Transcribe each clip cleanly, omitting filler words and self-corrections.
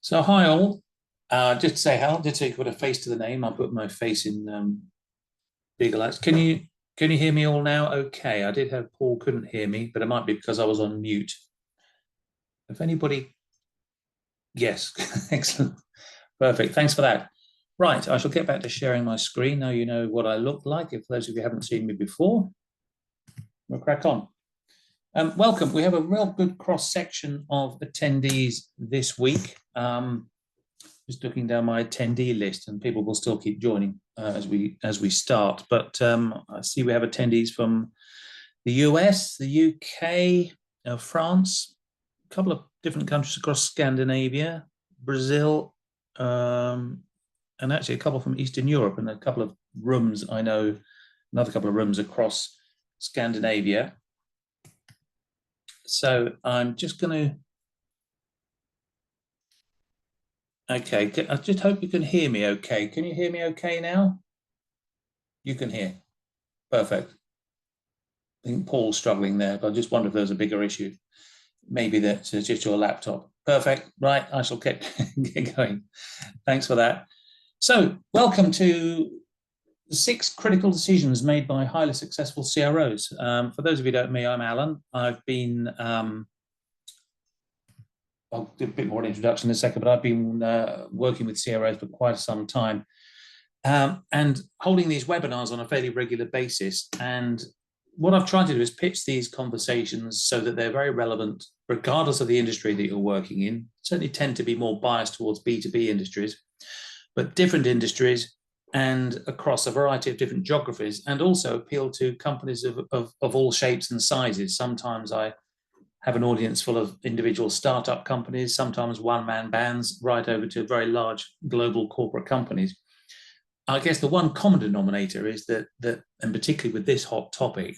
So hi all. Just to say hello, just so you put a face to the name. I put my face in big lights. Can you hear me all now? Okay. I did have Paul couldn't hear me, but it might be because I was on mute. If anybody, yes, excellent, perfect. Thanks for that. Right, I shall get back to sharing my screen. Now you know what I look like. If those of you haven't seen me before, we'll crack on. Welcome. We have a real good cross section of attendees this week. Just looking down my attendee list, and people will still keep joining as we start. But I see we have attendees from the US, the UK, France, a couple of different countries across Scandinavia, Brazil, and actually a couple from Eastern Europe, and a couple of rooms I know, another couple of rooms across Scandinavia. So I'm just going to. Okay, I just hope you can hear me okay. Can you hear me okay now? You can hear. Perfect. I think Paul's struggling there, but I just wonder if there's a bigger issue. Maybe that's just your laptop. Perfect. Right, I shall get going. Thanks for that. So, welcome to the 6 critical decisions made by highly successful CROs. For those of you who don't know me, I'm Alan. I've been I'll do a bit more introduction in a second, but I've been working with CROs for quite some time and holding these webinars on a fairly regular basis. And what I've tried to do is pitch these conversations so that they're very relevant, regardless of the industry that you're working in. Certainly tend to be more biased towards B2B industries, but different industries and across a variety of different geographies, and also appeal to companies of all shapes and sizes. Sometimes I have an audience full of individual startup companies, sometimes one-man bands, right over to very large global corporate companies. I guess the one common denominator is that and particularly with this hot topic,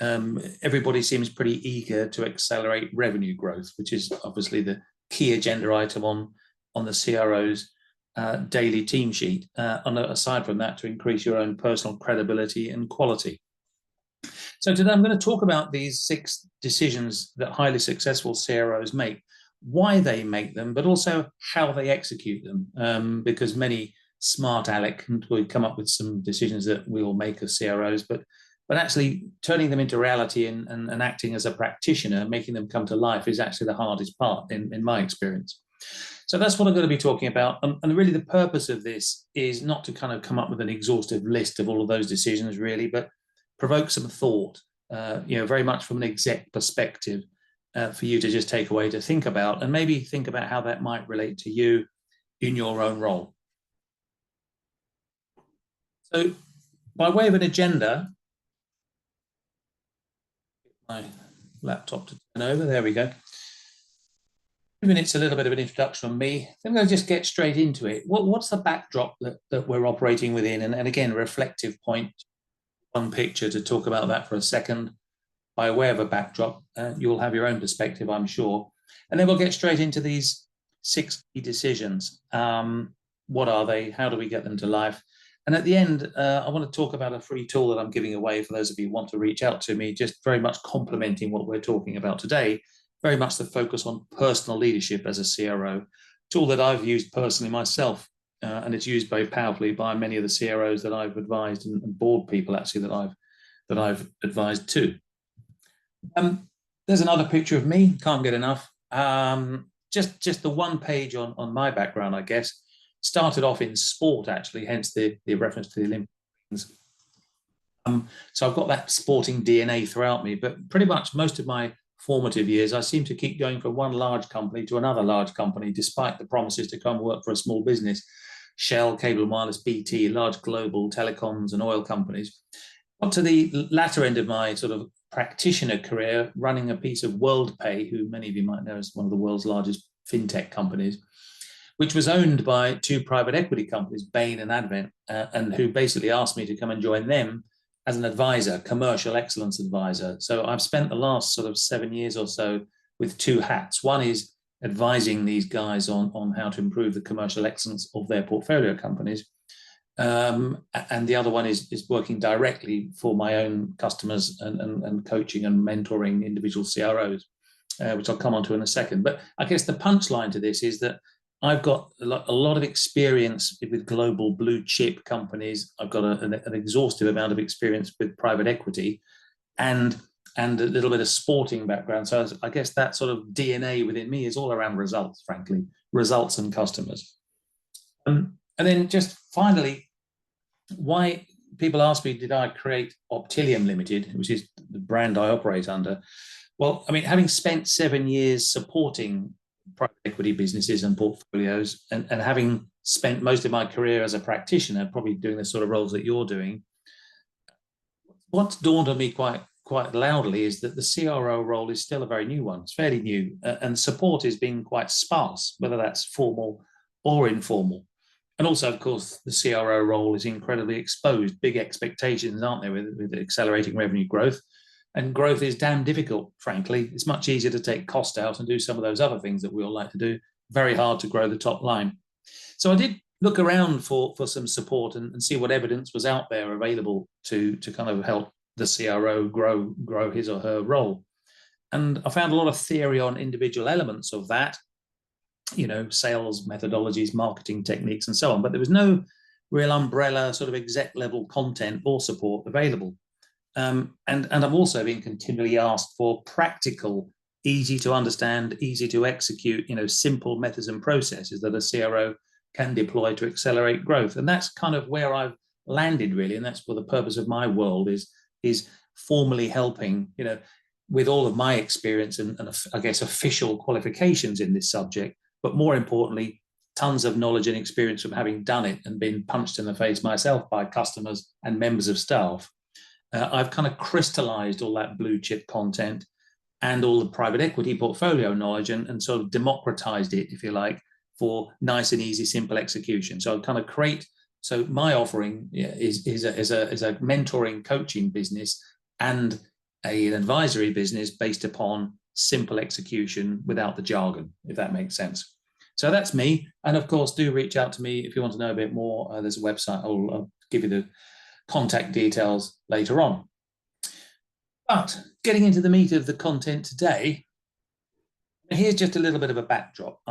everybody seems pretty eager to accelerate revenue growth, which is obviously the key agenda item on the CRO's daily team sheet. Aside from that, to increase your own personal credibility and quality. So today I'm going to talk about these 6 decisions that highly successful CROs make, why they make them, but also how they execute them, because many smart aleck will come up with some decisions that we all make as CROs, but actually turning them into reality and acting as a practitioner, making them come to life is actually the hardest part in my experience. So that's what I'm going to be talking about. And really the purpose of this is not to kind of come up with an exhaustive list of all of those decisions really, but provoke some thought, very much from an exec perspective for you to just take away to think about, and maybe think about how that might relate to you in your own role. So by way of an agenda, my laptop to turn over, there we go. 2 minutes, a little bit of an introduction on me. I'm going to just get straight into it. What's the backdrop that we're operating within? And again, a reflective point, one picture to talk about that for a second. By way of a backdrop, you'll have your own perspective, I'm sure. And then we'll get straight into these 6 key decisions. What are they? How do we get them to life? And at the end, I want to talk about a free tool that I'm giving away for those of you who want to reach out to me, just very much complementing what we're talking about today, very much the focus on personal leadership as a CRO, tool that I've used personally myself, and it's used very powerfully by many of the CROs that I've advised and board people actually that I've advised too. There's another picture of me, can't get enough. Just the one page on my background, I guess. Started off in sport, actually, hence the reference to the Olympics. So I've got that sporting DNA throughout me, but pretty much most of my formative years, I seem to keep going from one large company to another large company, despite the promises to come work for a small business. Shell, Cable and Wireless, BT, large global telecoms and oil companies. Up to the latter end of my sort of practitioner career, running a piece of WorldPay, who many of you might know as one of the world's largest fintech companies, which was owned by 2 private equity companies, Bain and Advent, and who basically asked me to come and join them as an advisor, commercial excellence advisor. So I've spent the last sort of 7 years or so with 2 hats. One is advising these guys on how to improve the commercial excellence of their portfolio companies. And the other one is working directly for my own customers and coaching and mentoring individual CROs, which I'll come on to in a second. But I guess the punchline to this is that I've got a lot of experience with global blue chip companies. I've got an exhaustive amount of experience with private equity, and and a little bit of sporting background. So I guess that sort of DNA within me is all around results, frankly, results and customers. And then just finally, why people ask me, did I create Optilium Limited, which is the brand I operate under? Well, I mean, having spent 7 years supporting private equity businesses and portfolios, and having spent most of my career as a practitioner, probably doing the sort of roles that you're doing, what's dawned on me quite loudly is that the CRO role is still a very new one. It's fairly new, and support is being quite sparse, whether that's formal or informal. And also, of course, the CRO role is incredibly exposed. Big expectations, aren't there, with accelerating revenue growth? And growth is damn difficult, frankly. It's much easier to take cost out and do some of those other things that we all like to do. Very hard to grow the top line. So I did look around for some support and see what evidence was out there available to kind of help the CRO grow his or her role. And I found a lot of theory on individual elements of that, sales methodologies, marketing techniques, and so on. But there was no real umbrella sort of exec level content or support available. And I've also been continually asked for practical, easy to understand, easy to execute, simple methods and processes that a CRO can deploy to accelerate growth. And that's kind of where I've landed, really. And that's what the purpose of my world is formally helping, with all of my experience and I guess official qualifications in this subject, but more importantly, tons of knowledge and experience from having done it and been punched in the face myself by customers and members of staff. I've kind of crystallized all that blue chip content and all the private equity portfolio knowledge and sort of democratized it, if you like, for nice and easy, simple execution. So I kind of so my offering is a mentoring coaching business and an advisory business based upon simple execution without the jargon, if that makes sense. So that's me. And of course, do reach out to me if you want to know a bit more. There's a website. I'll give you the contact details later on. But getting into the meat of the content today, here's just a little bit of a backdrop.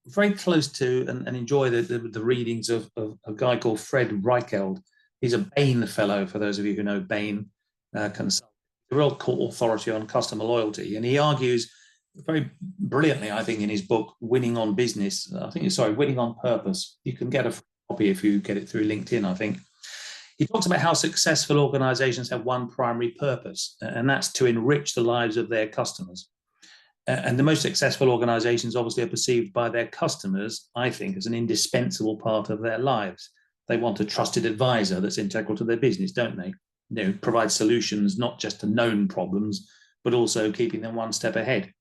Very close to and enjoy the readings of a guy called Fred Reichheld. He's a Bain fellow, for those of you who know Bain Consult, a real authority on customer loyalty. And he argues very brilliantly, I think, in his book, Winning on Business. Winning on Purpose. You can get a copy if you get it through LinkedIn, I think. He talks about how successful organizations have one primary purpose, and that's to enrich the lives of their customers. And the most successful organizations obviously are perceived by their customers, I think, as an indispensable part of their lives. They want a trusted advisor that's integral to their business, don't they? Provide solutions not just to known problems, but also keeping them one step ahead.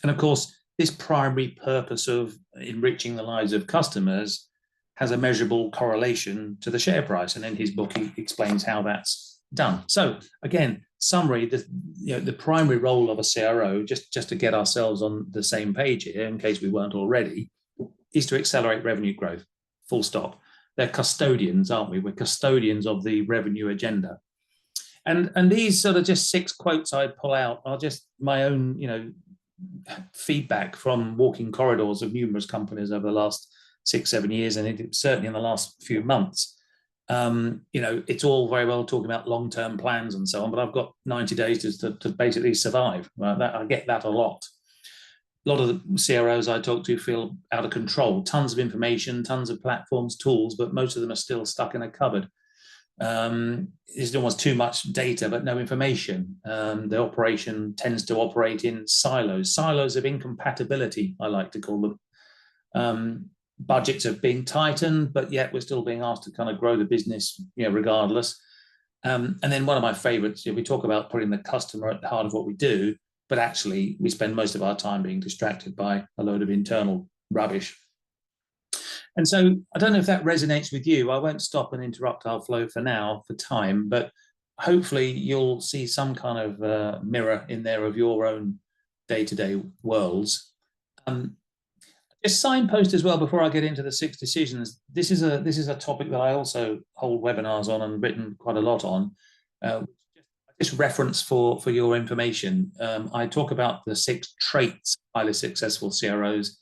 And of course, this primary purpose of enriching the lives of customers has a measurable correlation to the share price. And in his book, he explains how that's done. So again, summary, the primary role of a CRO, just to get ourselves on the same page here, in case we weren't already, is to accelerate revenue growth, full stop. They're custodians, aren't we? We're custodians of the revenue agenda. And these sort of just 6 quotes I pull out are just my own, feedback from walking corridors of numerous companies over the last 6-7 years, and certainly in the last few months. It's all very well talking about long-term plans and so on, but I've got 90 days to basically survive. Right? I get that a lot. A lot of the CROs I talk to feel out of control. Tons of information, tons of platforms, tools, but most of them are still stuck in a cupboard. There's almost too much data, but no information. The operation tends to operate in silos of incompatibility, I like to call them. Budgets are being tightened, but yet we're still being asked to kind of grow the business, regardless. And then one of my favorites, we talk about putting the customer at the heart of what we do, but actually we spend most of our time being distracted by a load of internal rubbish. And so I don't know if that resonates with you. I won't stop and interrupt our flow for now, for time, but hopefully you'll see some kind of mirror in there of your own day-to-day worlds. Just signpost as well, before I get into the 6 decisions, this is a topic that I also hold webinars on and written quite a lot on. Just reference for your information. I talk about the 6 traits of highly successful CROs.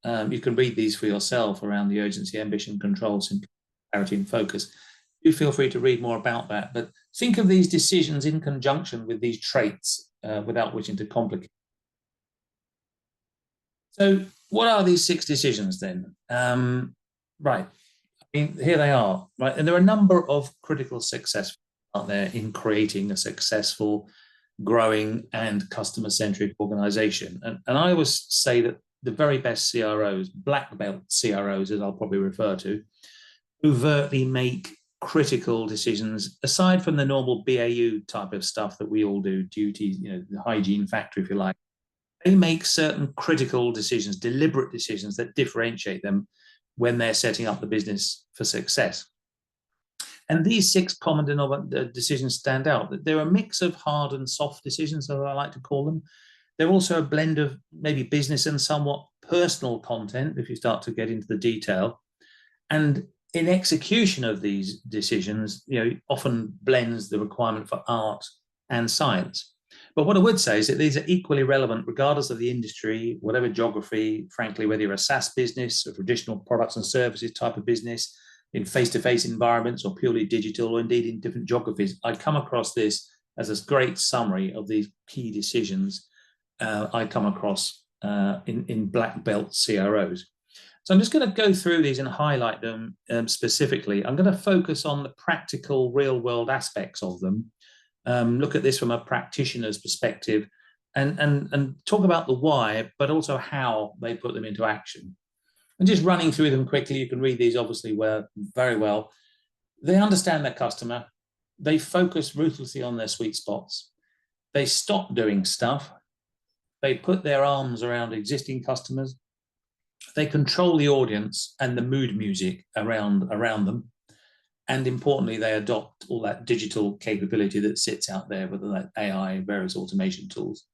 You can read these for yourself around the urgency, ambition, control, clarity, and focus. Do feel free to read more about that. But think of these decisions in conjunction with these traits without wishing to complicate. So, what are these 6 decisions then? Right. I mean, here they are. Right, and there are a number of critical success out there in creating a successful, growing, and customer-centric organization. And I always say that the very best CROs, black belt CROs, as I'll probably refer to, overtly make critical decisions aside from the normal BAU type of stuff that we all do, duties, the hygiene factor, if you like. They make certain critical decisions, deliberate decisions that differentiate them when they're setting up the business for success. And these 6 common decisions stand out. They're a mix of hard and soft decisions, as I like to call them. They're also a blend of maybe business and somewhat personal content, if you start to get into the detail. And in execution of these decisions, often blends the requirement for art and science. But what I would say is that these are equally relevant regardless of the industry, whatever geography, frankly, whether you're a SaaS business, a traditional products and services type of business, in face-to-face environments or purely digital, or indeed in different geographies. I come across this as a great summary of these key decisions I come across in black belt CROs. So I'm just going to go through these and highlight them specifically. I'm going to focus on the practical, real-world aspects of them, look at this from a practitioner's perspective, and talk about the why, but also how they put them into action. And just running through them quickly, you can read these obviously very well. They understand their customer. They focus ruthlessly on their sweet spots. They stop doing stuff. They put their arms around existing customers. They control the audience and the mood music around them. And importantly, they adopt all that digital capability that sits out there, whether that's AI, various automation tools.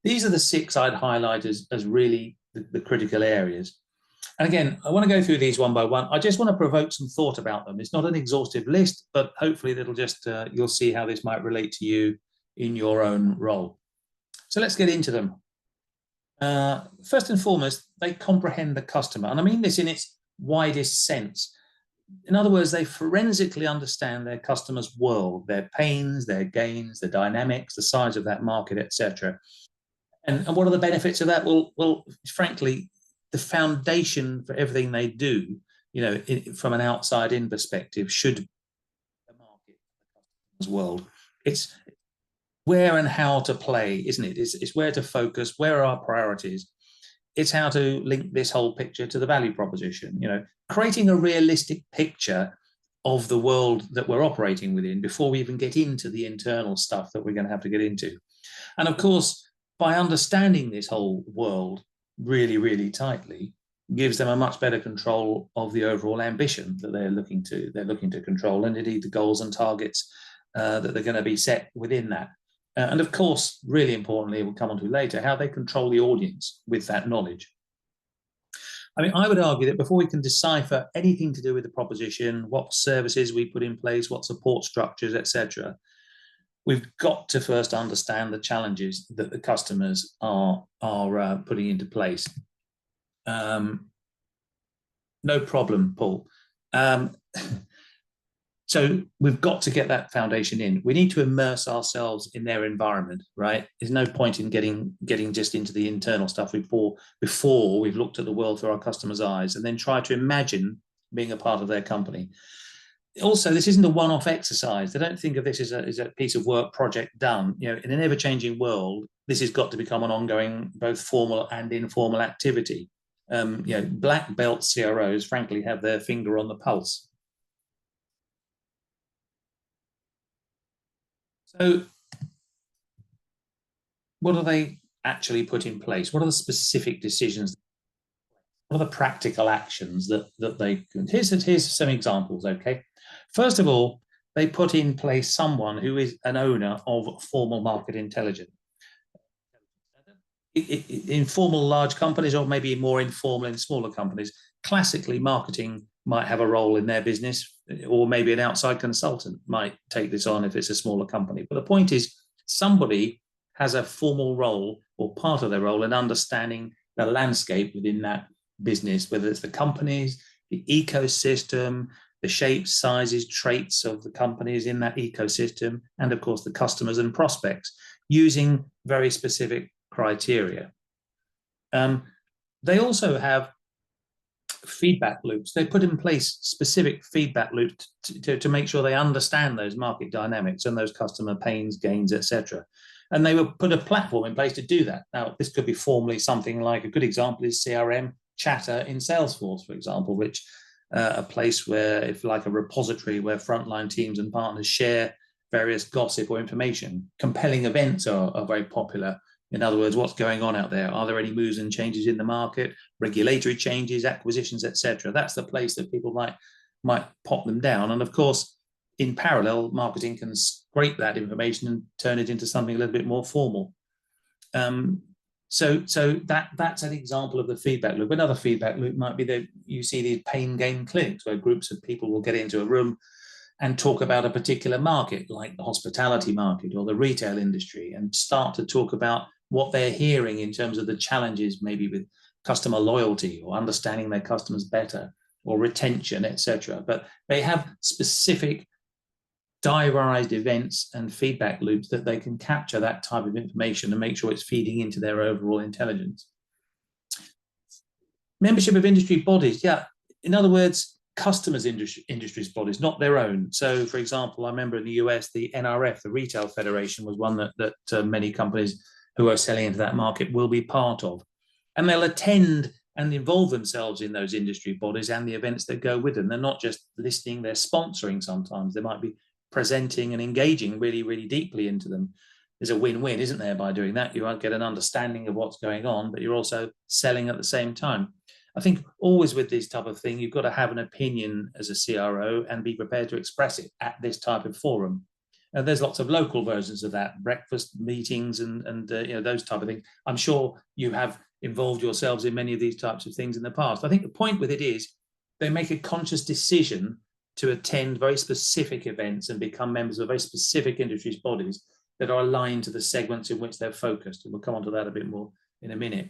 These are the 6 I'd highlight as really the critical areas. And again, I want to go through these one by one. I just want to provoke some thought about them. It's not an exhaustive list, but hopefully that'll just, you'll see how this might relate to you in your own role. So let's get into them. First and foremost, they comprehend the customer. And I mean this in its widest sense. In other words, they forensically understand their customer's world, their pains, their gains, the dynamics, the size of that market, etc. And what are the benefits of that? Well, frankly, the foundation for everything they do, from an outside-in perspective, should be the market, the customer's world. It's where and how to play, isn't it? It's where to focus, where are our priorities. It's how to link this whole picture to the value proposition, creating a realistic picture of the world that we're operating within before we even get into the internal stuff that we're going to have to get into. And of course, by understanding this whole world really, really tightly, gives them a much better control of the overall ambition that they're looking to control, and indeed the goals and targets that they're going to be set within that. And of course, really importantly, we'll come on to later, how they control the audience with that knowledge. I mean, I would argue that before we can decipher anything to do with the proposition, what services we put in place, what support structures, etc., we've got to first understand the challenges that the customers are putting into place. No problem, Paul. So we've got to get that foundation in. We need to immerse ourselves in their environment, right? There's no point in getting just into the internal stuff before we've looked at the world through our customers' eyes, and then try to imagine being a part of their company. Also, this isn't a one-off exercise. They don't think of this as a piece of work project done. In an ever-changing world, this has got to become an ongoing, both formal and informal activity. Black belt CROs, frankly, have their finger on the pulse. So what do they actually put in place? What are the specific decisions? What are the practical actions that they can? Here's some examples, okay? First of all, they put in place someone who is an owner of formal market intelligence. Informal large companies, or maybe more informal in smaller companies, classically marketing might have a role in their business, or maybe an outside consultant might take this on if it's a smaller company. But the point is, somebody has a formal role or part of their role in understanding the landscape within that business, whether it's the companies, the ecosystem, the shapes, sizes, traits of the companies in that ecosystem, and of course the customers and prospects, using very specific criteria. They also have feedback loops. They put in place specific feedback loops to make sure they understand those market dynamics and those customer pains, gains, etc. And they will put a platform in place to do that. Now, this could be formally something like, a good example is CRM Chatter in Salesforce, for example, which a place where, if like a repository where frontline teams and partners share various gossip or information. Compelling events are very popular. In other words, what's going on out there? Are there any moves and changes in the market, regulatory changes, acquisitions, etc.? That's the place that people might pop them down. And of course, in parallel, marketing can scrape that information and turn it into something a little bit more formal. So that's an example of the feedback loop. Another feedback loop might be that you see these pain gain clinics where groups of people will get into a room and talk about a particular market, like the hospitality market or the retail industry, and start to talk about what they're hearing in terms of the challenges, maybe with customer loyalty or understanding their customers better or retention, etc. But they have specific diarised events and feedback loops that they can capture that type of information and make sure it's feeding into their overall intelligence. Membership of industry bodies, yeah. In other words, customers' industries bodies, not their own. So, for example, I remember in the US, the NRF, the Retail Federation, was one that many companies who are selling into that market will be part of. And they'll attend and involve themselves in those industry bodies and the events that go with them. They're not just listening, they're sponsoring sometimes. They might be presenting and engaging really, really deeply into them. There's a win-win, isn't there, by doing that? You won't get an understanding of what's going on, but you're also selling at the same time. I think always with this type of thing, you've got to have an opinion as a CRO and be prepared to express it at this type of forum. There's lots of local versions of that, breakfast meetings and those type of things. I'm sure you have involved yourselves in many of these types of things in the past. I think the point with it is they make a conscious decision to attend very specific events and become members of very specific industries bodies that are aligned to the segments in which they're focused. And we'll come on to that a bit more in a minute.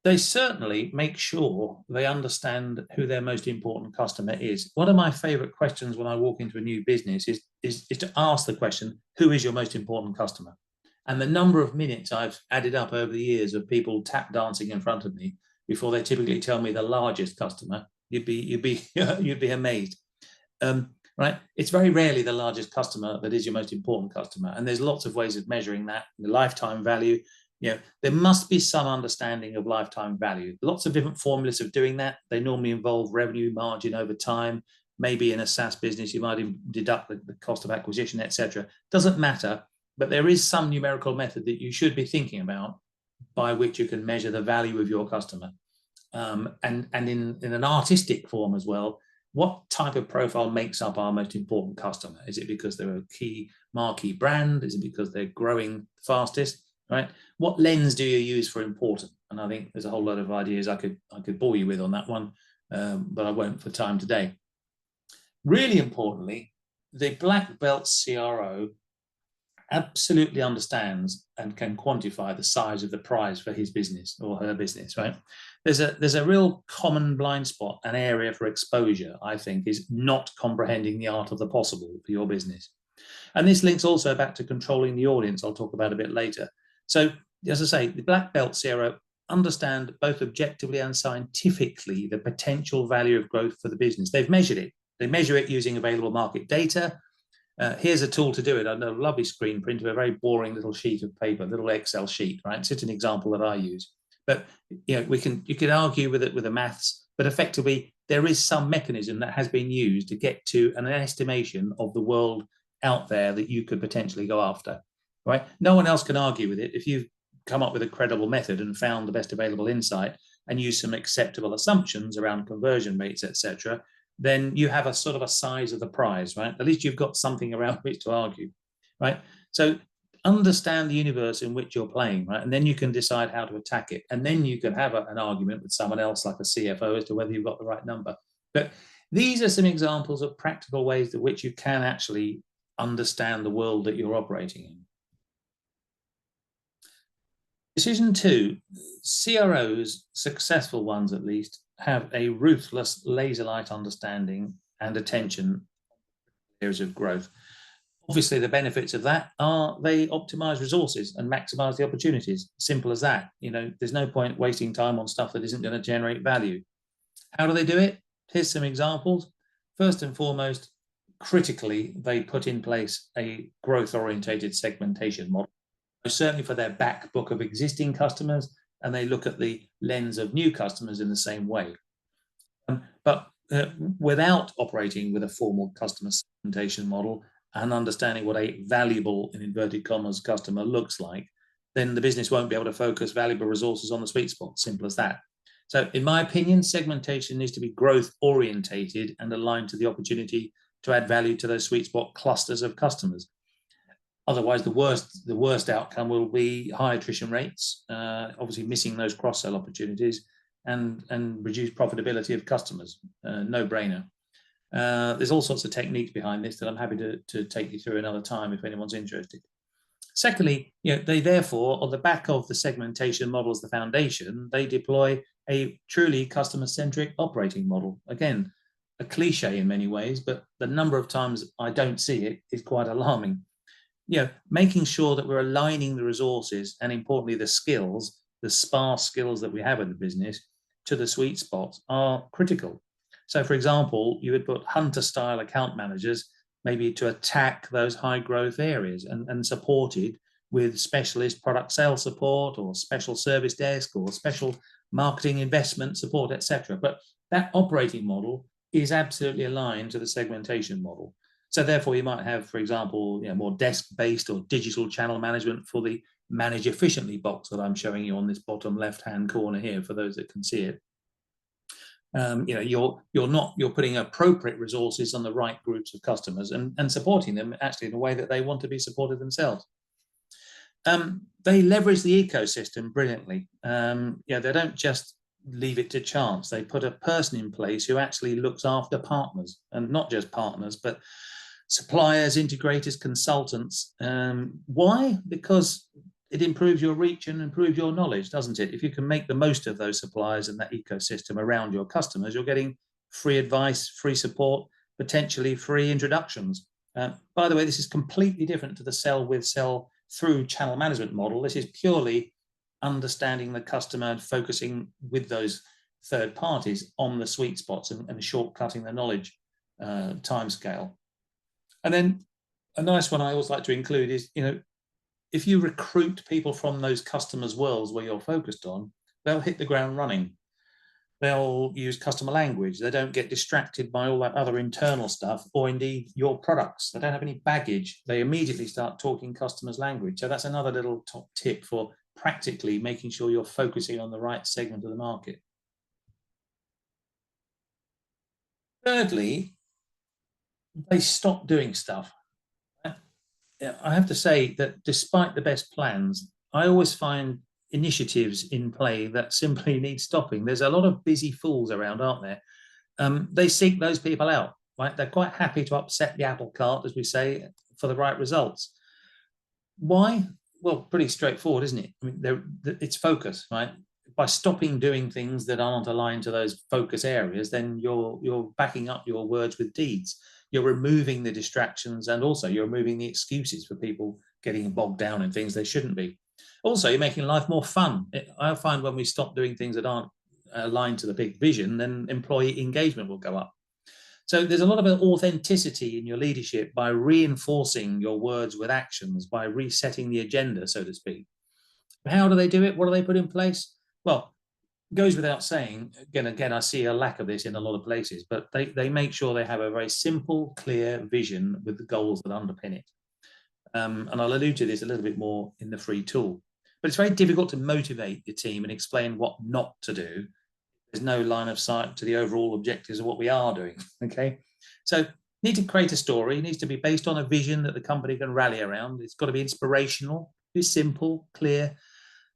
They certainly make sure they understand who their most important customer is. One of my favorite questions when I walk into a new business is to ask the question, who is your most important customer? And the number of minutes I've added up over the years of people tap dancing in front of me before they typically tell me the largest customer, you'd be amazed. Right? It's very rarely the largest customer that is your most important customer. And there's lots of ways of measuring that. The lifetime value, there must be some understanding of lifetime value. Lots of different formulas of doing that. They normally involve revenue margin over time. Maybe in a SaaS business, you might deduct the cost of acquisition, etc. Doesn't matter, but there is some numerical method that you should be thinking about by which you can measure the value of your customer. And in an artistic form as well, what type of profile makes up our most important customer? Is it because they're a key marquee brand? Is it because they're growing fastest? Right? What lens do you use for important? And I think there's a whole lot of ideas I could bore you with on that one, but I won't for time today. Really importantly, the black belt CRO absolutely understands and can quantify the size of the prize for his business or her business, right? There's a real common blind spot, an area for exposure, I think, is not comprehending the art of the possible for your business. And this links also back to controlling the audience, I'll talk about a bit later. So, as I say, the black belt CRO understand both objectively and scientifically the potential value of growth for the business. They've measured it. They measure it using available market data. Here's a tool to do it. I know a lovely screen print of a very boring little sheet of paper, little Excel sheet, right? It's just an example that I use. But you could argue with it with the maths, but effectively there is some mechanism that has been used to get to an estimation of the world out there that you could potentially go after. Right? No one else can argue with it. If you've come up with a credible method and found the best available insight and use some acceptable assumptions around conversion rates, etc., then you have a sort of a size of the prize, right? At least you've got something around which to argue, right? So understand the universe in which you're playing, right? And then you can decide how to attack it. And then you can have an argument with someone else like a CFO as to whether you've got the right number. But these are some examples of practical ways in which you can actually understand the world that you're operating in. Decision two, CROs, successful ones at least, have a ruthless laser light understanding and attention areas of growth. Obviously, the benefits of that are they optimize resources and maximize the opportunities. Simple as that. There's no point wasting time on stuff that isn't going to generate value. How do they do it? Here's some examples. First and foremost, critically, they put in place a growth-orientated segmentation model, certainly for their back book of existing customers, and they look at the lens of new customers in the same way. But without operating with a formal customer segmentation model and understanding what a valuable, in inverted commas, customer looks like, then the business won't be able to focus valuable resources on the sweet spot. Simple as that. So in my opinion, segmentation needs to be growth orientated and aligned to the opportunity to add value to those sweet spot clusters of customers. Otherwise, the worst outcome will be high attrition rates, obviously missing those cross-sell opportunities, and reduced profitability of customers. No brainer. There's all sorts of techniques behind this that I'm happy to take you through another time if anyone's interested. Secondly, they therefore, on the back of the segmentation model as the foundation, they deploy a truly customer-centric operating model. Again, a cliche in many ways, but the number of times I don't see it is quite alarming. Making sure that we're aligning the resources and, importantly, the skills, the sparse skills that we have in the business to the sweet spots are critical. So, for example, you would put hunter-style account managers maybe to attack those high-growth areas and supported with specialist product sales support or special service desk or special marketing investment support, etc. But that operating model is absolutely aligned to the segmentation model. So therefore, you might have, for example, more desk-based or digital channel management for the manage efficiently box that I'm showing you on this bottom left-hand corner here for those that can see it. You're putting appropriate resources on the right groups of customers and supporting them actually in a way that they want to be supported themselves. They leverage the ecosystem brilliantly. They don't just leave it to chance. They put a person in place who actually looks after partners, and not just partners, but suppliers, integrators, consultants. Why? Because it improves your reach and improves your knowledge, doesn't it? If you can make the most of those suppliers and that ecosystem around your customers, you're getting free advice, free support, potentially free introductions. By the way, this is completely different to the sell through channel management model. This is purely understanding the customer and focusing with those third parties on the sweet spots and shortcutting the knowledge timescale. And then a nice one I always like to include is, if you recruit people from those customers' worlds where you're focused on, they'll hit the ground running. They'll use customer language. They don't get distracted by all that other internal stuff, or indeed your products. They don't have any baggage. They immediately start talking customers' language. So that's another little top tip for practically making sure you're focusing on the right segment of the market. Thirdly, they stop doing stuff. I have to say that despite the best plans, I always find initiatives in play that simply need stopping. There's a lot of busy fools around, aren't there? They seek those people out, right? They're quite happy to upset the apple cart, as we say, for the right results. Why? Well, pretty straightforward, isn't it? I mean, it's focus, right? By stopping doing things that aren't aligned to those focus areas, then you're backing up your words with deeds. You're removing the distractions, and also you're removing the excuses for people getting bogged down in things they shouldn't be. Also, you're making life more fun. I find when we stop doing things that aren't aligned to the big vision, then employee engagement will go up. So there's a lot of authenticity in your leadership by reinforcing your words with actions, by resetting the agenda, so to speak. How do they do it? What do they put in place? Well, goes without saying, again, I see a lack of this in a lot of places, but they make sure they have a very simple, clear vision with the goals that underpin it. And I'll allude to this a little bit more in the free tool. But it's very difficult to motivate your team and explain what not to do. There's no line of sight to the overall objectives of what we are doing, okay? So you need to create a story. It needs to be based on a vision that the company can rally around. It's got to be inspirational, be simple, clear,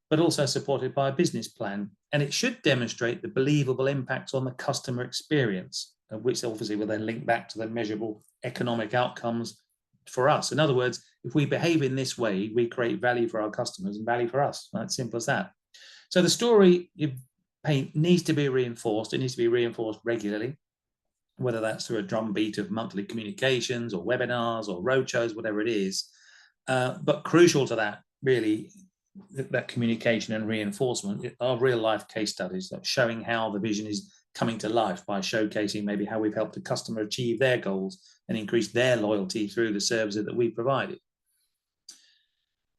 but also supported by a business plan. And it should demonstrate the believable impacts on the customer experience, which obviously will then link back to the measurable economic outcomes for us. In other words, if we behave in this way, we create value for our customers and value for us. Right? Simple as that. So the story you paint needs to be reinforced. It needs to be reinforced regularly, whether that's through a drumbeat of monthly communications or webinars or roadshows, whatever it is. But crucial to that, really, that communication and reinforcement are real life case studies that showing how the vision is coming to life by showcasing maybe how we've helped a customer achieve their goals and increase their loyalty through the services that we provided.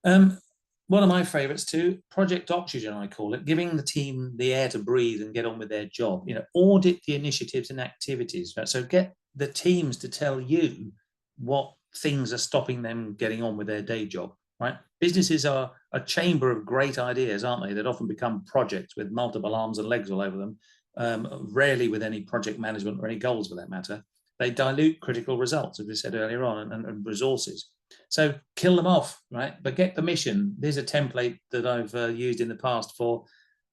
One of my favorites too, Project Oxygen, I call it, giving the team the air to breathe and get on with their job. Audit the initiatives and activities. Right? So get the teams to tell you what things are stopping them getting on with their day job. Right? Businesses are a chamber of great ideas, aren't they? That often become projects with multiple arms and legs all over them, rarely with any project management or any goals for that matter. They dilute critical results, as we said earlier on, and resources. So kill them off, right? But get the mission. There's a template that I've used in the past for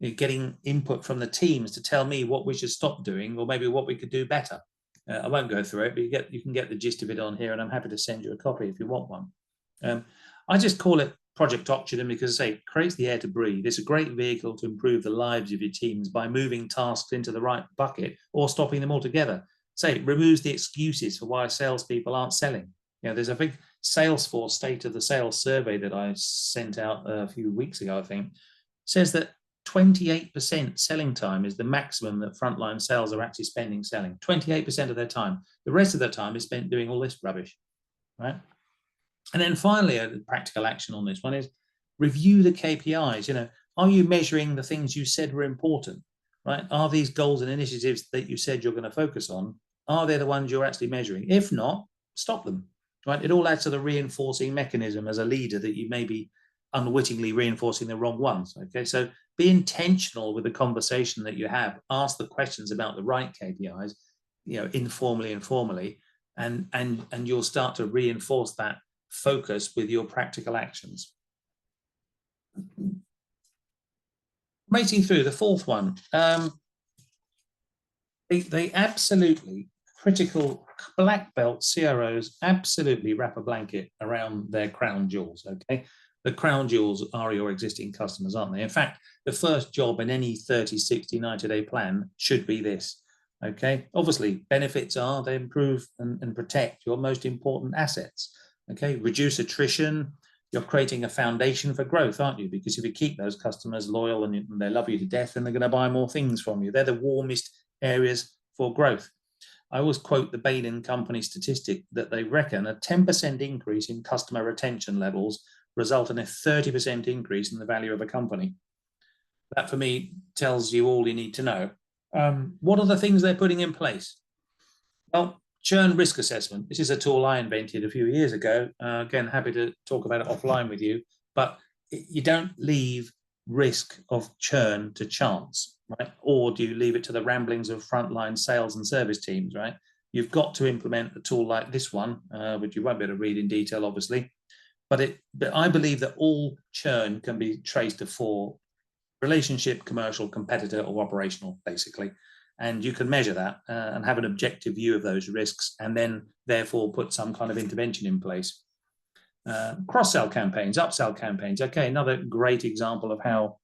getting input from the teams to tell me what we should stop doing or maybe what we could do better. I won't go through it, but you can get the gist of it on here, and I'm happy to send you a copy if you want one. I just call it Project Oxygen because, it creates the air to breathe. It's a great vehicle to improve the lives of your teams by moving tasks into the right bucket or stopping them altogether. It removes the excuses for why salespeople aren't selling. There's a big Salesforce State of the Sales survey that I sent out a few weeks ago, I think, says that 28% selling time is the maximum that frontline sales are actually spending selling. 28% of their time. The rest of their time is spent doing all this rubbish, right? And then finally, a practical action on this one is review the KPIs. Are you measuring the things you said were important, right? Are these goals and initiatives that you said you're going to focus on, are they the ones you're actually measuring? If not, stop them, right? It all adds to the reinforcing mechanism as a leader that you may be unwittingly reinforcing the wrong ones, okay? So be intentional with the conversation that you have. Ask the questions about the right KPIs, informally and formally, and you'll start to reinforce that focus with your practical actions. Racing through the fourth one, they absolutely critical black belt CROs absolutely wrap a blanket around their crown jewels. Okay, the crown jewels are your existing customers, aren't they? In fact, the first job in any 30, 60, 90-day plan should be this. Okay, obviously benefits are they improve and protect your most important assets. Okay, reduce attrition. You're creating a foundation for growth, aren't you? Because if you keep those customers loyal and they love you to death, then they're going to buy more things from you. They're the warmest areas for growth. I always quote the Bain & Company statistic that they reckon a 10% increase in customer retention levels result in a 30% increase in the value of a company. That, for me, tells you all you need to know. What are the things they're putting in place? Well, churn risk assessment. This is a tool I invented a few years ago. Again, happy to talk about it offline with you, but you don't leave risk of churn to chance, right? Or do you leave it to the ramblings of frontline sales and service teams, right? You've got to implement a tool like this one, which you won't be able to read in detail, obviously, but I believe that all churn can be traced to 4: relationship, commercial, competitor, or operational, basically. And you can measure that and have an objective view of those risks, and then therefore put some kind of intervention in place. Cross-sell campaigns, upsell campaigns. Okay, another great example of how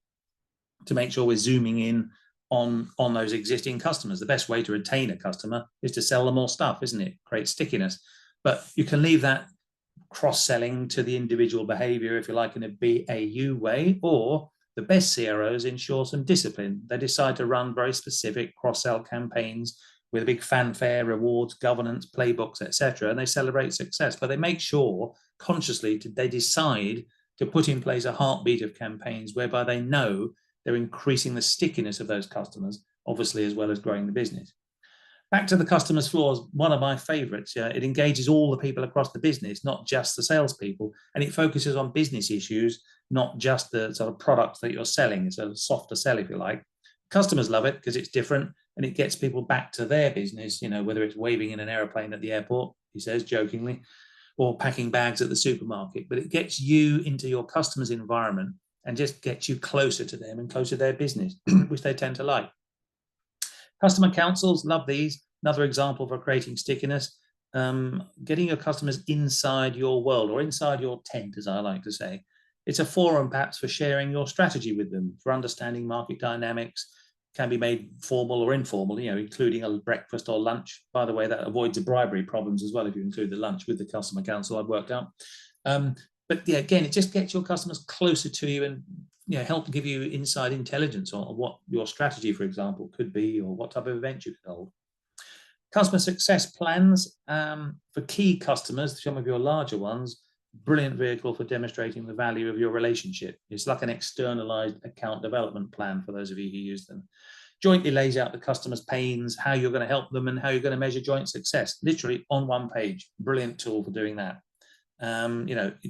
to make sure we're zooming in on those existing customers. The best way to retain a customer is to sell them more stuff, isn't it? Create stickiness. But you can leave that cross-selling to the individual behavior, if you like, in a BAU way, or the best CROs ensure some discipline. They decide to run very specific cross-sell campaigns with a big fanfare, rewards, governance, playbooks, etc., and they celebrate success. But they make sure consciously they decide to put in place a heartbeat of campaigns whereby they know they're increasing the stickiness of those customers, obviously, as well as growing the business. Back to the customer's floors, one of my favorites. It engages all the people across the business, not just the salespeople, and it focuses on business issues, not just the sort of products that you're selling. It's a softer sell, if you like. Customers love it because it's different and it gets people back to their business, whether it's waving in an airplane at the airport, he says jokingly, or packing bags at the supermarket. But it gets you into your customer's environment and just gets you closer to them and closer to their business, which they tend to like. Customer councils, love these. Another example for creating stickiness. getting your customers inside your world or inside your tent, as I like to say. It's a forum perhaps for sharing your strategy with them, for understanding market dynamics. Can be made formal or informal, including a breakfast or lunch. By the way, that avoids the bribery problems as well if you include the lunch with the customer council I've worked out. But yeah, again, it just gets your customers closer to you and help give you inside intelligence on what your strategy, for example, could be, or what type of event you could hold. Customer success plans for key customers, some of your larger ones, brilliant vehicle for demonstrating the value of your relationship. It's like an externalized account development plan for those of you who use them. Jointly lays out the customer's pains, how you're going to help them, and how you're going to measure joint success, literally on one page. Brilliant tool for doing that.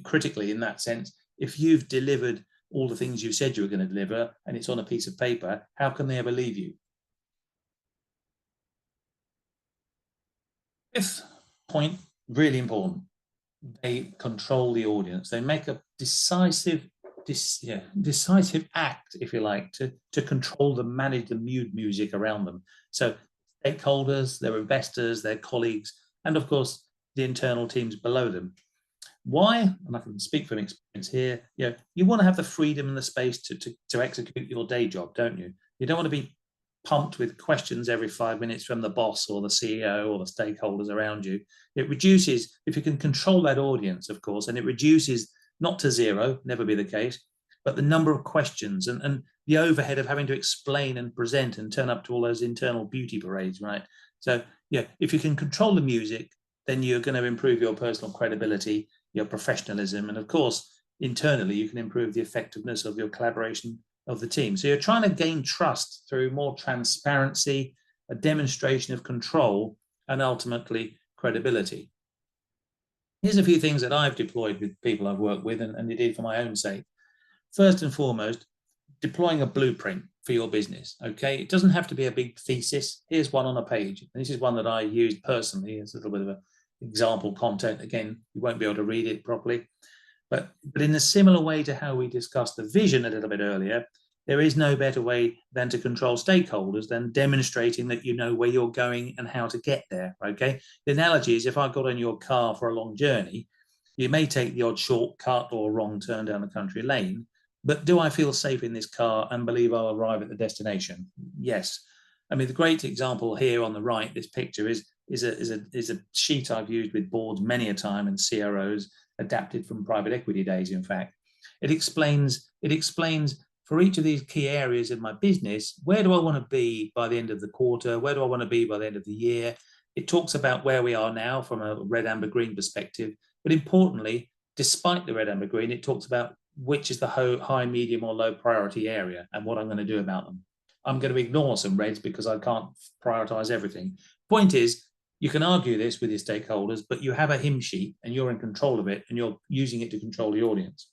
Critically in that sense, if you've delivered all the things you said you were going to deliver and it's on a piece of paper, how can they ever leave you? Fifth point, really important, they control the audience. They make a decisive act, if you like, to control them, manage the mood music around them. So stakeholders, their investors, their colleagues, and of course, the internal teams below them. Why? And I can speak from experience here. You want to have the freedom and the space to execute your day job, don't you? You don't want to be pumped with questions every 5 minutes from the boss or the CEO or the stakeholders around you. It reduces, if you can control that audience, of course, and it reduces not to zero, never be the case, but the number of questions and the overhead of having to explain and present and turn up to all those internal beauty parades, right? So, if you can control the music, then you're going to improve your personal credibility, your professionalism, and of course, internally, you can improve the effectiveness of your collaboration of the team. So you're trying to gain trust through more transparency, a demonstration of control, and ultimately credibility. Here's a few things that I've deployed with people I've worked with and indeed for my own sake. First and foremost, deploying a blueprint for your business, okay? It doesn't have to be a big thesis. Here's one on a page. And this is one that I used personally as a little bit of an example content. Again, you won't be able to read it properly. But in a similar way to how we discussed the vision a little bit earlier, there is no better way than to control stakeholders than demonstrating that you know where you're going and how to get there, okay? The analogy is if I got in your car for a long journey, you may take the odd shortcut or wrong turn down a country lane, but do I feel safe in this car and believe I'll arrive at the destination? Yes. I mean, the great example here on the right, this picture is a sheet I've used with boards many a time and CROs, adapted from private equity days, in fact. It explains for each of these key areas in my business, where do I want to be by the end of the quarter? Where do I want to be by the end of the year? It talks about where we are now from a red, amber, green perspective. But importantly, despite the red, amber, green, it talks about which is the high, medium, or low priority area and what I'm going to do about them. I'm going to ignore some reds because I can't prioritize everything. Point is, you can argue this with your stakeholders, but you have a hymn sheet and you're in control of it and you're using it to control the audience.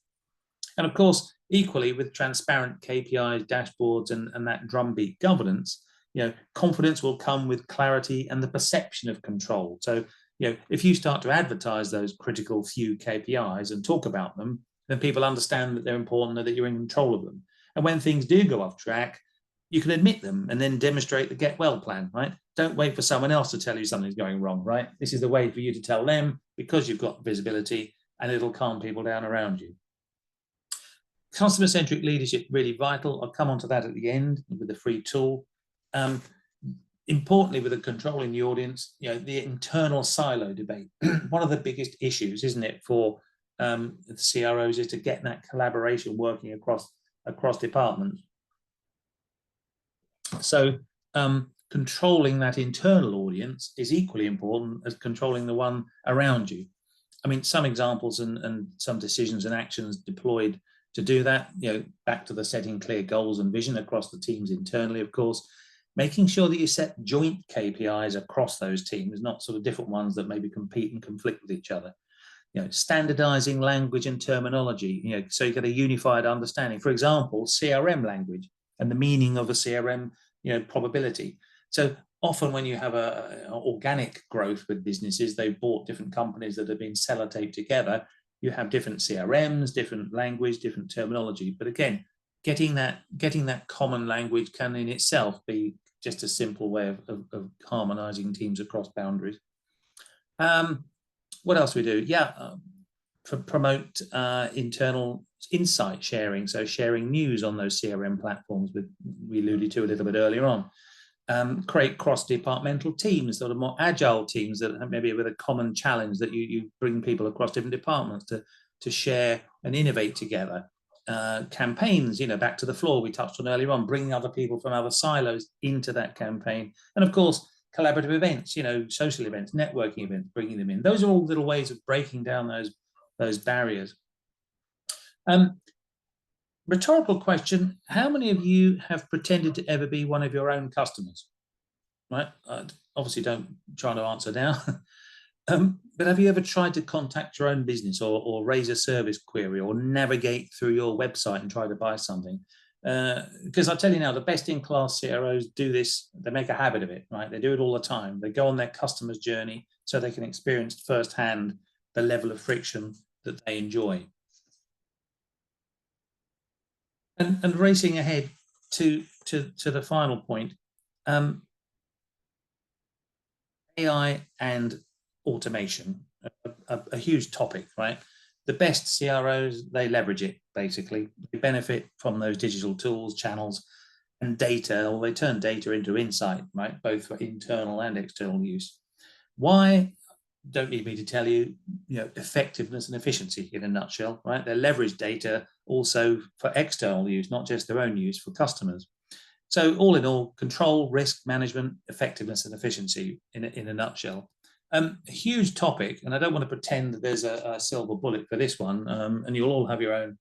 And of course, equally with transparent KPIs, dashboards, and that drumbeat governance, confidence will come with clarity and the perception of control. So, if you start to advertise those critical few KPIs and talk about them, then people understand that they're important and that you're in control of them. And when things do go off track, you can admit them and then demonstrate the get well plan, right? Don't wait for someone else to tell you something's going wrong, right? This is the way for you to tell them because you've got visibility and it'll calm people down around you. Customer-centric leadership, really vital. I'll come on to that at the end with the free tool. Importantly, with the controlling the audience, the internal silo debate. One of the biggest issues, isn't it, for the CROs is to get that collaboration working across departments. So controlling that internal audience is equally important as controlling the one around you. I mean, some examples and some decisions and actions deployed to do that, back to the setting clear goals and vision across the teams internally, of course, making sure that you set joint KPIs across those teams, not sort of different ones that maybe compete and conflict with each other. Standardizing language and terminology, so you get a unified understanding. For example, CRM language and the meaning of a CRM, probability. So often when you have a organic growth with businesses, they've bought different companies that have been sellotaped together. You have different CRMs, different language, different terminology. But again, getting that common language can in itself be just a simple way of harmonizing teams across boundaries. What else we do? Yeah, promote internal insight sharing, so sharing news on those CRM platforms we alluded to a little bit earlier on. Create cross-departmental teams, sort of more agile teams that maybe with a common challenge that you bring people across different departments to share and innovate together. Campaigns, back to the floor we touched on earlier on, bringing other people from other silos into that campaign. And of course, collaborative events, social events, networking events, bringing them in. Those are all little ways of breaking down those barriers. Rhetorical question, how many of you have pretended to ever be one of your own customers? Right, obviously don't try to answer now. But have you ever tried to contact your own business or raise a service query or navigate through your website and try to buy something? Because I'll tell you now, the best-in-class CROs do this. They make a habit of it, right? They do it all the time. They go on their customer's journey so they can experience firsthand the level of friction that they enjoy. And racing ahead to the final point, AI and automation, a huge topic, right? The best CROs, they leverage it, basically. They benefit from those digital tools, channels, and data, or they turn data into insight, right? Both for internal and external use. Why? Don't need me to tell you, effectiveness and efficiency in a nutshell, right? They leverage data also for external use, not just their own use for customers. So all in all, control, risk management, effectiveness and efficiency in a nutshell. A huge topic, and I don't want to pretend that there's a silver bullet for this one, and you'll all have your own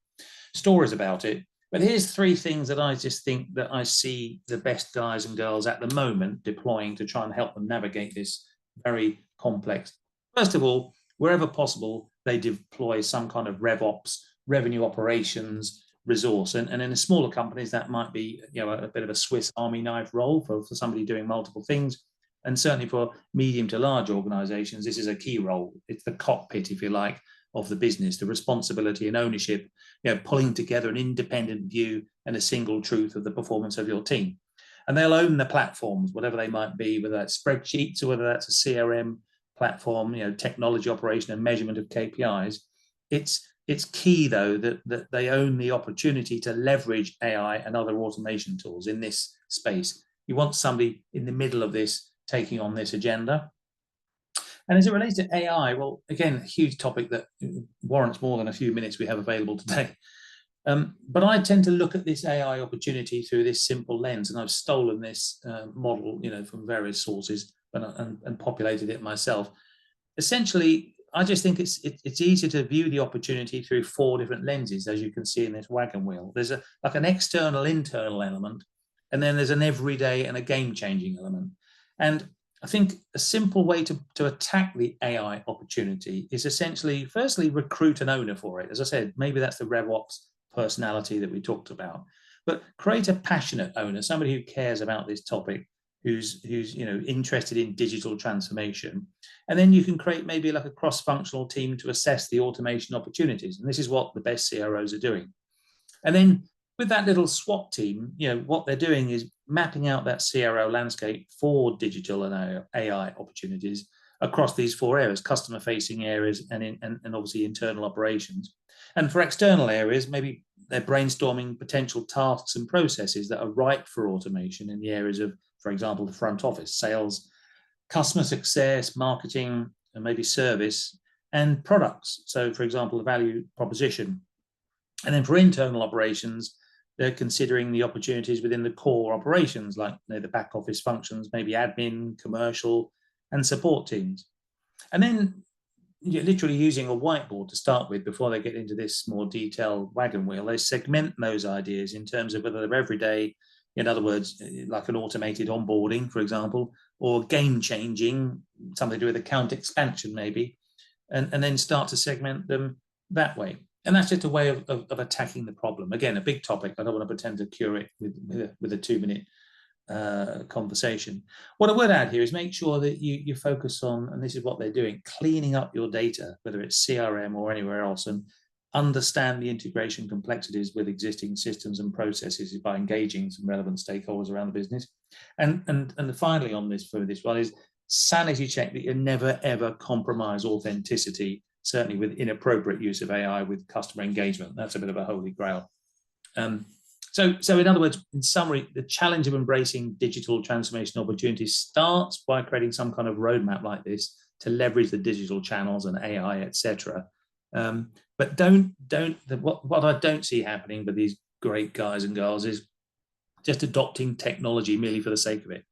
stories about it. But here's 3 things that I just think that I see the best guys and girls at the moment deploying to try and help them navigate this very complex. First of all, wherever possible, they deploy some kind of RevOps, revenue operations resource. And in the smaller companies, that might be a bit of a Swiss Army knife role for somebody doing multiple things. And certainly for medium to large organizations, this is a key role. It's the cockpit, if you like, of the business, the responsibility and ownership, pulling together an independent view and a single truth of the performance of your team. And they'll own the platforms, whatever they might be, whether that's spreadsheets or whether that's a CRM platform, technology operation and measurement of KPIs. It's key, though, that they own the opportunity to leverage AI and other automation tools in this space. You want somebody in the middle of this taking on this agenda. And as it relates to AI, well, again, a huge topic that warrants more than a few minutes we have available today. But I tend to look at this AI opportunity through this simple lens, and I've stolen this model, from various sources and populated it myself. Essentially, I just think it's easier to view the opportunity through 4 different lenses, as you can see in this wagon wheel. There's like an external, internal element, and then there's an everyday and a game-changing element. And I think a simple way to attack the AI opportunity is essentially, firstly, recruit an owner for it. As I said, maybe that's the RevOps personality that we talked about, but create a passionate owner, somebody who cares about this topic, who's interested in digital transformation. And then you can create maybe like a cross-functional team to assess the automation opportunities. And this is what the best CROs are doing. And then with that little SWAT team, what they're doing is mapping out that CRO landscape for digital and AI opportunities across these 4 areas: customer-facing areas and obviously internal operations. And for external areas, maybe they're brainstorming potential tasks and processes that are ripe for automation in the areas of, for example, the front office, sales, customer success, marketing, and maybe service, and products. So, for example, the value proposition. And then for internal operations, they're considering the opportunities within the core operations, like the back office functions, maybe admin, commercial, and support teams. And then literally using a whiteboard to start with before they get into this more detailed wagon wheel, they segment those ideas in terms of whether they're everyday, in other words, like an automated onboarding, for example, or game-changing, something to do with account expansion maybe, and then start to segment them that way. And that's just a way of attacking the problem. Again, a big topic. I don't want to pretend to cure it with a 2-minute conversation. What I would add here is make sure that you focus on, and this is what they're doing, cleaning up your data, whether it's CRM or anywhere else, and understand the integration complexities with existing systems and processes by engaging some relevant stakeholders around the business. And finally on this, for this one, is sanity check that you never, ever compromise authenticity, certainly with inappropriate use of AI with customer engagement. That's a bit of a holy grail. So in other words, in summary, the challenge of embracing digital transformation opportunities starts by creating some kind of roadmap like this to leverage the digital channels and AI, etc. But what I don't see happening with these great guys and girls is just adopting technology merely for the sake of it,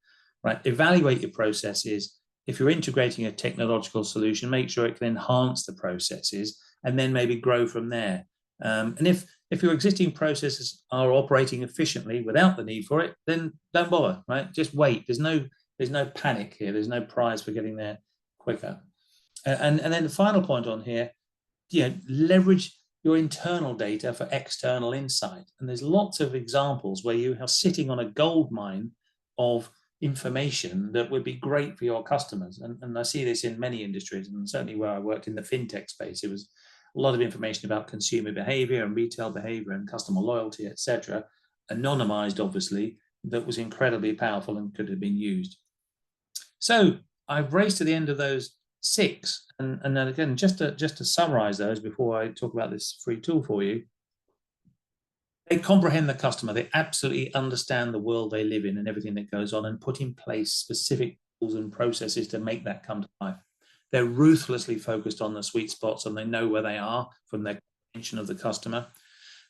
right? Evaluate your processes. If you're integrating a technological solution, make sure it can enhance the processes and then maybe grow from there. And if your existing processes are operating efficiently without the need for it, then don't bother, right? Just wait. There's no panic here. There's no prize for getting there quicker. And then the final point on here, leverage your internal data for external insight. And there's lots of examples where you are sitting on a gold mine of information that would be great for your customers. And I see this in many industries, and certainly where I worked in the fintech space, it was a lot of information about consumer behavior and retail behavior and customer loyalty, etc., anonymized, obviously, that was incredibly powerful and could have been used. So I've raced to the end of those 6. And then again, just to summarize those before I talk about this free tool for you, they comprehend the customer. They absolutely understand the world they live in and everything that goes on, and put in place specific tools and processes to make that come to life. They're ruthlessly focused on the sweet spots, and they know where they are from their comprehension of the customer.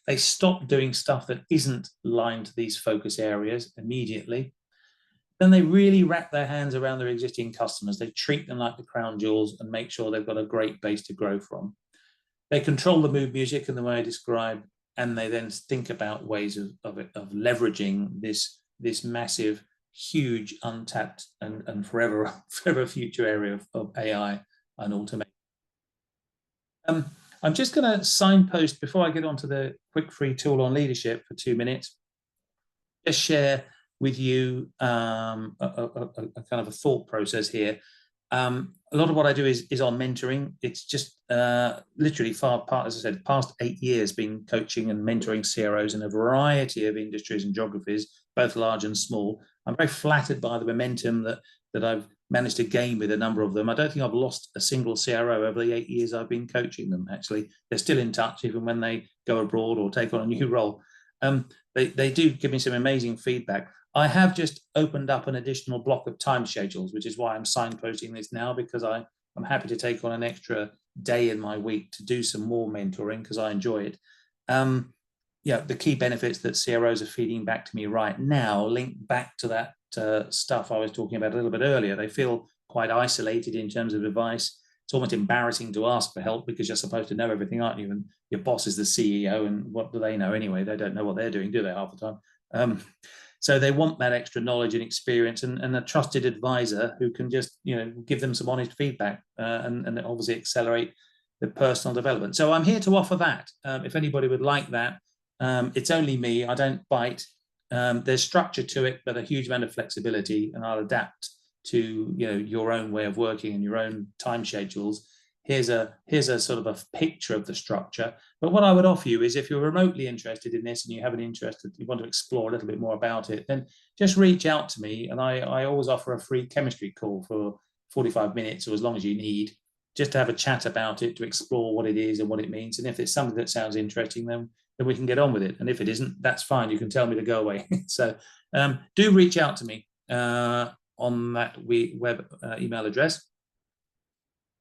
They stop doing stuff that isn't aligned to these focus areas immediately. Then they really wrap their hands around their existing customers. They treat them like the crown jewels and make sure they've got a great base to grow from. They control the mood music in the way I described, and they then think about ways of leveraging this massive, huge, untapped, and forever future area of AI and automation. I'm just going to signpost, before I get onto the quick free tool on leadership for 2 minutes, just share with you a kind of a thought process here. A lot of what I do is on mentoring. It's just literally as I said, past 8 years been coaching and mentoring CROs in a variety of industries and geographies, both large and small. I'm very flattered by the momentum that I've managed to gain with a number of them. I don't think I've lost a single CRO over the 8 years I've been coaching them, actually. They're still in touch even when they go abroad or take on a new role. They do give me some amazing feedback. I have just opened up an additional block of time schedules, which is why I'm signposting this now, because I'm happy to take on an extra day in my week to do some more mentoring because I enjoy it. The key benefits that CROs are feeding back to me right now link back to that stuff I was talking about a little bit earlier. They feel quite isolated in terms of advice. It's almost embarrassing to ask for help because you're supposed to know everything, aren't you? And your boss is the CEO, and what do they know anyway? They don't know what they're doing, do they, half the time? So they want that extra knowledge and experience, and a trusted advisor who can just, give them some honest feedback and obviously accelerate the personal development. So I'm here to offer that. If anybody would like that, it's only me. I don't bite. There's structure to it, but a huge amount of flexibility, and I'll adapt to your own way of working and your own time schedules. Here's a sort of a picture of the structure. But what I would offer you is, if you're remotely interested in this and you have an interest, you want to explore a little bit more about it, then just reach out to me. And I always offer a free chemistry call for 45 minutes or as long as you need, just to have a chat about it, to explore what it is and what it means. And if it's something that sounds interesting, then we can get on with it. And if it isn't, that's fine. You can tell me to go away. So do reach out to me on that web email address.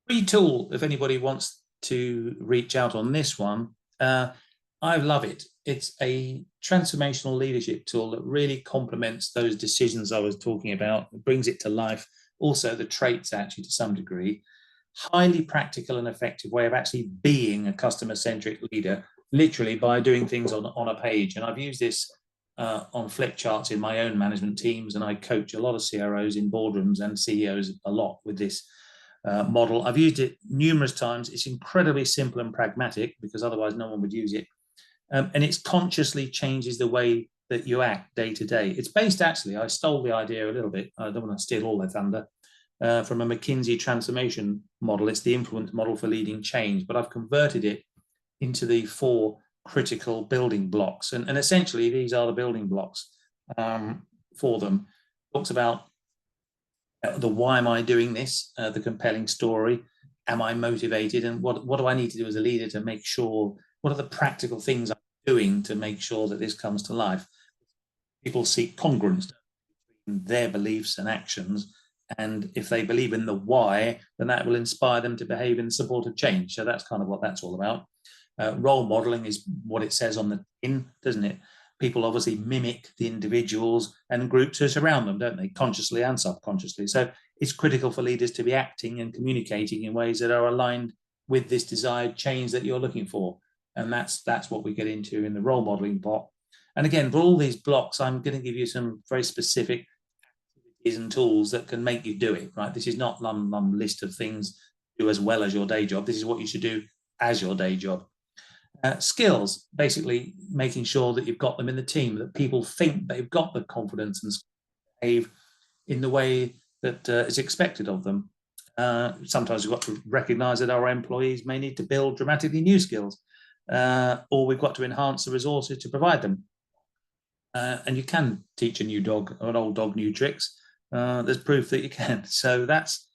Free tool, if anybody wants to reach out on this one, I love it. It's a transformational leadership tool that really complements those decisions I was talking about. It brings it to life. Also the traits, actually, to some degree. Highly practical and effective way of actually being a customer-centric leader, literally by doing things on a page. And I've used this on flip charts in my own management teams, and I coach a lot of CROs in boardrooms and CEOs a lot with this model. I've used it numerous times. It's incredibly simple and pragmatic, because otherwise no one would use it. And it consciously changes the way that you act day to day. It's based, actually, I stole the idea a little bit. I don't want to steal all their thunder, from a McKinsey transformation model. It's the influence model for leading change, but I've converted it into the 4 critical building blocks. And essentially, these are the building blocks for them. It talks about the why am I doing this, the compelling story, am I motivated, and what do I need to do as a leader to make sure, what are the practical things I'm doing to make sure that this comes to life. People seek congruence in their beliefs and actions, and if they believe in the why, then that will inspire them to behave in support of change. So that's kind of what that's all about. Role modeling is what it says on the tin, doesn't it? People obviously mimic the individuals and groups who surround them, don't they, consciously and subconsciously. So it's critical for leaders to be acting and communicating in ways that are aligned with this desired change that you're looking for. And that's what we get into in the role modeling pot. And again, for all these blocks, I'm going to give you some very specific activities and tools that can make you do it, right? This is not some list of things to do as well as your day job. This is what you should do as your day job. Skills, basically making sure that you've got them in the team, that people think they've got the confidence and behave in the way that is expected of them. Sometimes we've got to recognize that our employees may need to build dramatically new skills, or we've got to enhance the resources to provide them. And you can teach a new dog or an old dog new tricks. There's proof that you can. So that's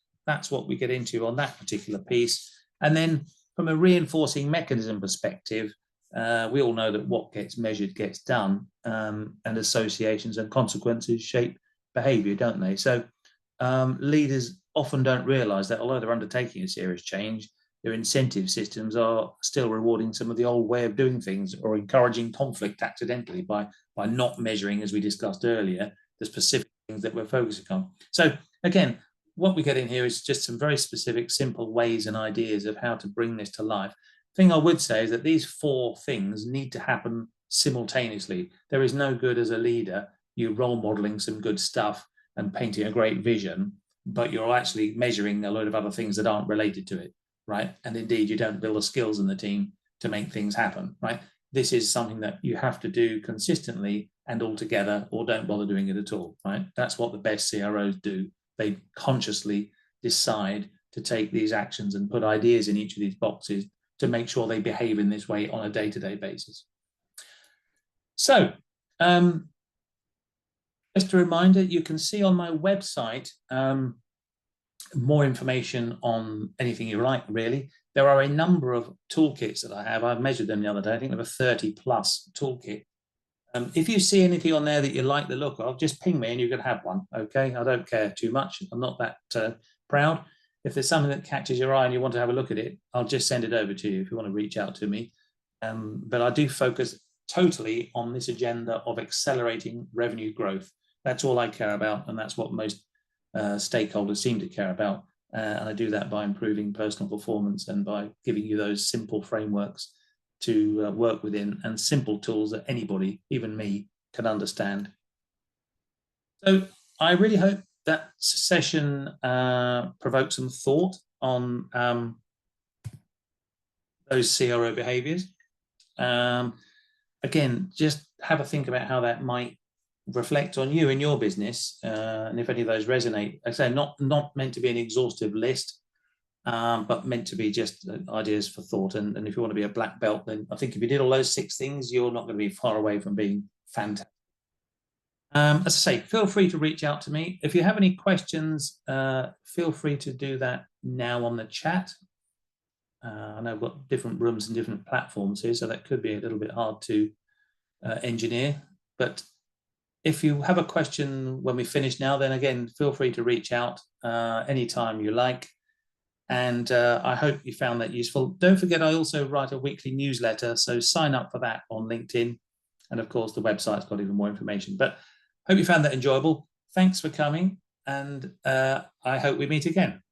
what we get into on that particular piece. And then from a reinforcing mechanism perspective, we all know that what gets measured gets done, and associations and consequences shape behavior, don't they? So leaders often don't realize that although they're undertaking a serious change, their incentive systems are still rewarding some of the old way of doing things, or encouraging conflict accidentally by not measuring, as we discussed earlier, the specific things that we're focusing on. So again, what we get in here is just some very specific, simple ways and ideas of how to bring this to life. The thing I would say is that these 4 things need to happen simultaneously. There is no good as a leader, you role modeling some good stuff and painting a great vision, but you're actually measuring a load of other things that aren't related to it, right? And indeed, you don't build the skills in the team to make things happen, right? This is something that you have to do consistently and all together, or don't bother doing it at all, right? That's what the best CROs do. They consciously decide to take these actions and put ideas in each of these boxes to make sure they behave in this way on a day-to-day basis. So, just a reminder, you can see on my website more information on anything you like, really. There are a number of toolkits that I have. I've measured them the other day. I think there are 30 plus toolkits. If you see anything on there that you like the look of, just ping me and you can have one, okay? I don't care too much. I'm not that proud. If there's something that catches your eye and you want to have a look at it, I'll just send it over to you if you want to reach out to me. But I do focus totally on this agenda of accelerating revenue growth. That's all I care about, and that's what most stakeholders seem to care about. And I do that by improving personal performance and by giving you those simple frameworks to work within, and simple tools that anybody, even me, can understand. So I really hope that session provoked some thought on those CRO behaviors. Again, just have a think about how that might reflect on you in your business, and if any of those resonate. I say not meant to be an exhaustive list, but meant to be just ideas for thought. And if you want to be a black belt, then I think if you did all those 6 things, you're not going to be far away from being fantastic. As I say, feel free to reach out to me. If you have any questions, feel free to do that now on the chat. I know I've got different rooms and different platforms here, so that could be a little bit hard to engineer. But if you have a question when we finish now, then again, feel free to reach out anytime you like. And I hope you found that useful. Don't forget, I also write a weekly newsletter, so sign up for that on LinkedIn. And of course, the website's got even more information. But hope you found that enjoyable. Thanks for coming, and I hope we meet again.